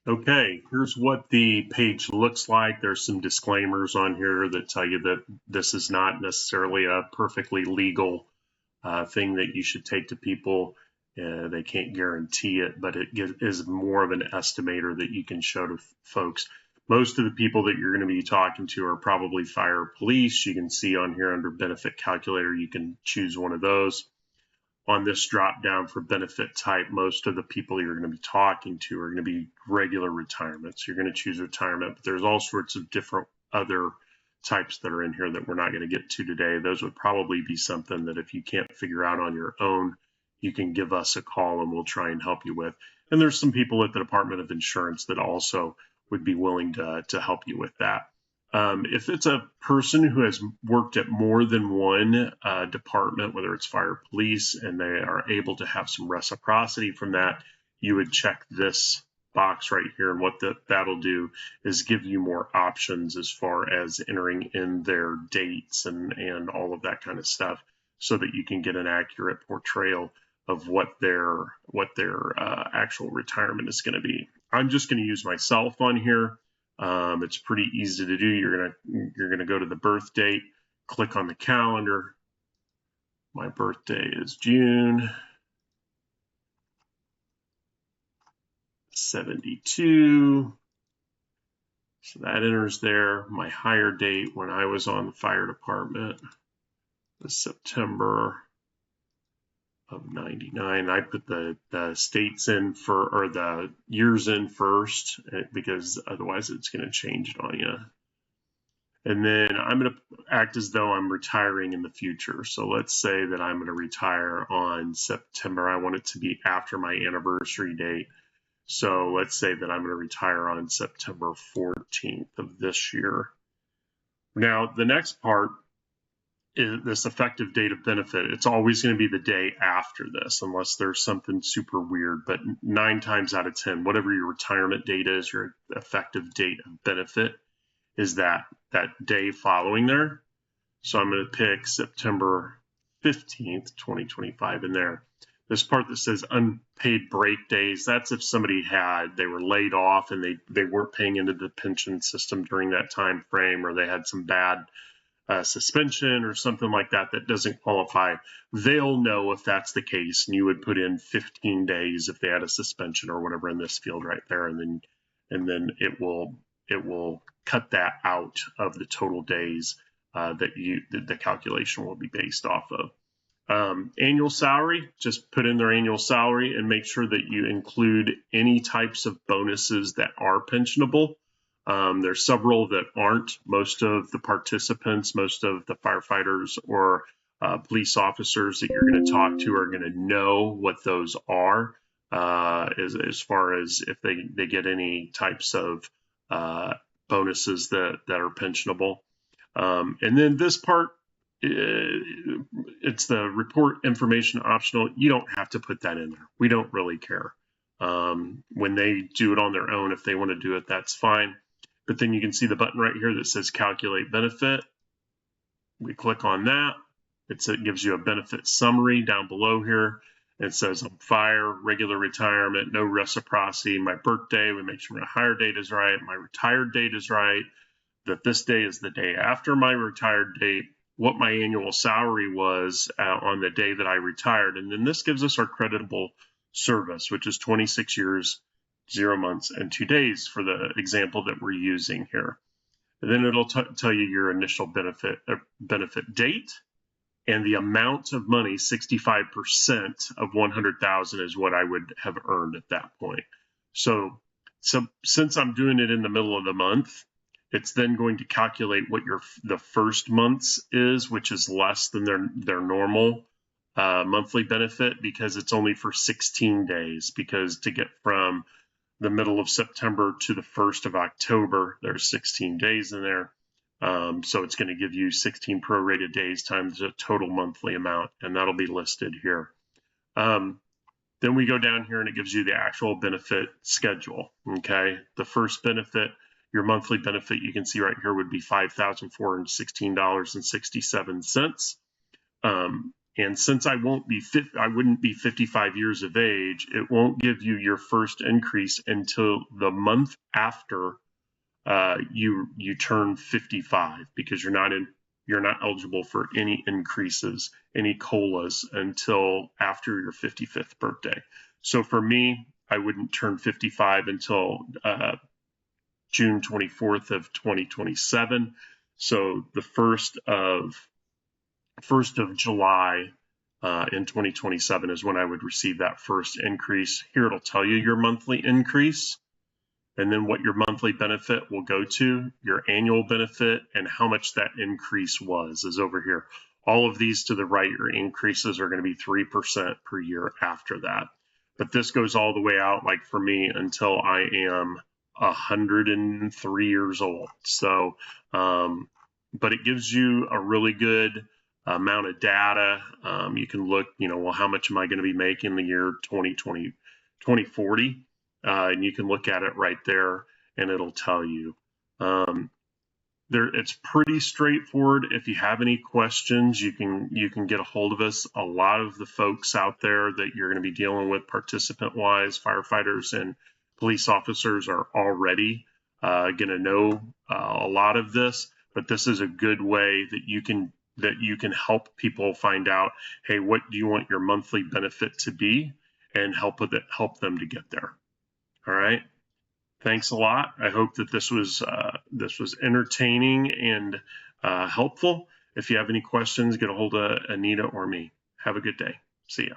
Okay, here's what the page looks like. There's some disclaimers on here that tell you that this is not necessarily a perfectly legal thing that you should take to people. They can't guarantee it, but it is more of an estimator that you can show to folks. Most of the people that you're going to be talking to are probably fire or police. You can see on here under benefit calculator, you can choose one of those. On this drop down for benefit type, most of the people you're going to be talking to are going to be regular retirement. So you're going to choose retirement, but there's all sorts of different other types that are in here that we're not going to get to today. Those would probably be something that if you can't figure out on your own, you can give us a call and we'll try and help you with. And there's some people at the Department of Insurance that also would be willing to help you with that. If it's a person who has worked at more than one department, whether it's fire or police, and they are able to have some reciprocity from that, you would check this box right here. And what that'll do is give you more options as far as entering in their dates and all of that kind of stuff so that you can get an accurate portrayal of what their actual retirement is going to be. I'm just going to use myself on here. It's pretty easy to do. You're gonna go to the birth date, click on the calendar. My birthday is June 72. So that enters there. My hire date when I was on the fire department was September of 99. I put the states in or the years in first because otherwise it's going to change it on you. And then I'm going to act as though I'm retiring in the future. So let's say that I'm going to retire on September. I want it to be after my anniversary date. So let's say that I'm going to retire on September 14th of this year. Now, the next part is this effective date of benefit. It's always going to be the day after this, unless there's something super weird. But 9 times out of 10, whatever your retirement date is, your effective date of benefit is that day following there. So I'm going to pick September 15th, 2025 in there. This part that says unpaid break days, that's if somebody they were laid off and they weren't paying into the pension system during that time frame, or they had some bad suspension or something like that doesn't qualify. They'll know if that's the case, and you would put in 15 days if they had a suspension or whatever in this field right there, and then it will cut that out of the total days that the calculation will be based off of. Annual salary, just put in their annual salary and make sure that you include any types of bonuses that are pensionable. There's several that aren't. Most of the participants, most of the firefighters or police officers that you're going to talk to are going to know what those are as far as if they get any types of bonuses that are pensionable. And then this part, it's the report information optional. You don't have to put that in there. We don't really care. When they do it on their own, if they want to do it, that's fine. But then you can see the button right here that says calculate benefit. We click on that. It gives you a benefit summary down below here. It says I'm fire, regular retirement, no reciprocity, my birthday. We make sure my hire date is right, my retired date is right, that this day is the day after my retired date, what my annual salary was on the day that I retired. And then this gives us our creditable service, which is 26 years, 0 months, and 2 days for the example that we're using here. And then it'll tell you your initial benefit date and the amount of money. 65% of 100,000 is what I would have earned at that point. So since I'm doing it in the middle of the month, it's then going to calculate what the first month's is, which is less than their normal monthly benefit, because it's only for 16 days. Because to get from the middle of September to the 1st of October, there's 16 days in there. So it's going to give you 16 prorated days times the total monthly amount, and that'll be listed here. Then we go down here and it gives you the actual benefit schedule. Okay, the first benefit, your monthly benefit, you can see right here would be $5,416.67. And since I wouldn't be 55 years of age, it won't give you your first increase until the month after you turn 55, because you're not eligible for any increases, any COLAs, until after your 55th birthday. So for me, I wouldn't turn 55 until June 24th of 2027. So the 1st of July in 2027 is when I would receive that first increase. Here it'll tell you your monthly increase, and then what your monthly benefit will go to, your annual benefit, and how much that increase was is over here. All of these to the right, your increases are going to be 3% per year after that. But this goes all the way out, like for me, until I am 103 years old. So, but it gives you a really good amount of data. You can look, well, how much am I going to be making in the year 2040? And you can look at it right there, and it'll tell you. It's pretty straightforward. If you have any questions, you can get a hold of us. A lot of the folks out there that you're going to be dealing with, participant-wise, firefighters and police officers, are already going to know a lot of this. But this is a good way that you can help people find out, hey, what do you want your monthly benefit to be, and help them to get there. All right. Thanks a lot. I hope that this was entertaining and helpful. If you have any questions, get a hold of Anita or me. Have a good day. See ya.